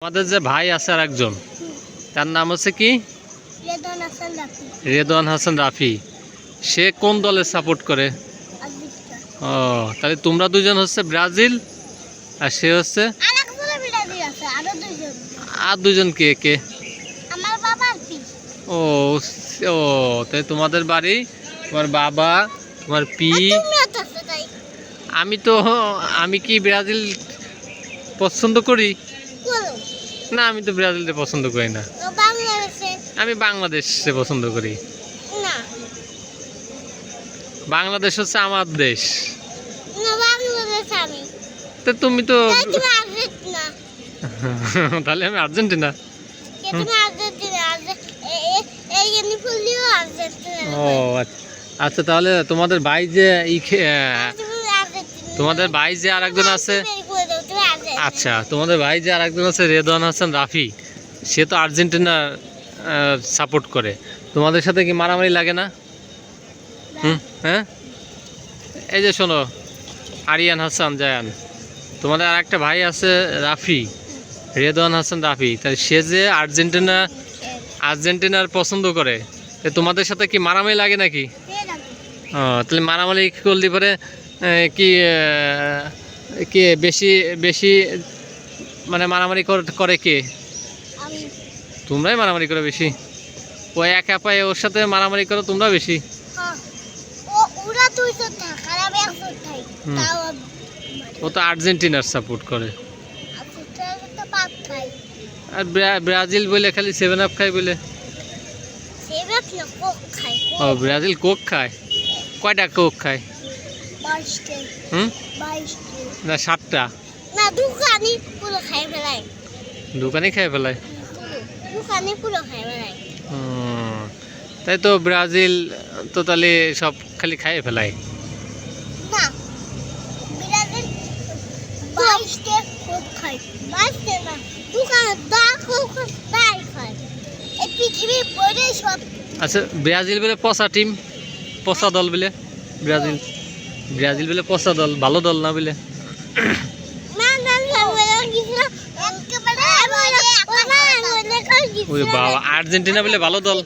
আমাদের যে ভাই আছে আর একজন, তার নাম হচ্ছে কি? রেদওয়ান হাসান রাফি। সে কোন দলের সাপোর্ট করে? ও, তাহলে তোমরা দুজন হচ্ছে ব্রাজিল আর সে হচ্ছে আর দুজন কে কে? ও ও, তাই তোমাদের বাড়ি, তোমার বাবা, তোমার পি। আমি কি ব্রাজিল পছন্দ করি? না, আমি তো ব্রাজিলকে পছন্দ করি না। আমি বাংলাদেশে পছন্দ করি। বাংলাদেশ হচ্ছে আমার দেশ। তো তুমি তো তাহলে আমি আর্জেন্টিনা। ও আচ্ছা, তাহলে তোমাদের ভাই যে তোমাদের ভাই যে আর একজন আছে, আচ্ছা তোমাদের ভাই যে আর একজন আছে রেদওয়ান হাসান রাফি, সে তো আর্জেন্টিনা সাপোর্ট করে। তোমাদের সাথে কি মারামারি লাগে না? হ্যাঁ, এই যে শোনো, আরিয়ান হাসান জায়ান, তোমাদের আর একটা ভাই আছে রাফি, রেদওয়ান হাসান রাফি, তাই সে যে আর্জেন্টিনার পছন্দ করে, তোমাদের সাথে কি মারামারি লাগে নাকি? ও, তাহলে মারামারি করলে পরে কি কে বেশি বেশি মানে মারামারি করে কে? তোমরাই মারামারি করো বেশি। ও একা পায়ে ওর সাথে মারামারি করো তোমরা বেশি। ও তো আর্জেন্টিনার সাপোর্ট করে। আর ব্রাজিল বলে খালি 7 আপ খায় বলে। ও, ব্রাজিল কোক খায়? কয়টা কোক খায়? না, 7টা। দোকানে খায় ফেলায়। তাই তো ব্রাজিল তো তাহলে সব খালি খাইয়ে ফেলায়। আচ্ছা, ব্রাজিল বলে পচা টিম, পচা দল বলে ব্রাজিল বলে পচা দল, ভালো দল না বলে। ওই বাবা, আর্জেন্টিনা বলে ভালো দল।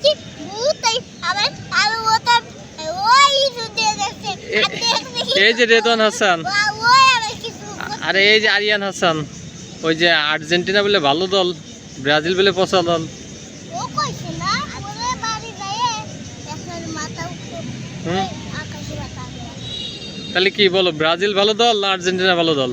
এই যে রেদওয়ান হাসান, আরে এই যে আরিয়ান হাসান, ওই যে আর্জেন্টিনা বলে ভালো দল, ব্রাজিল বলে পচা দল। তাহলে কি বলো, ব্রাজিল ভালো দল না আর্জেন্টিনা ভালো দল?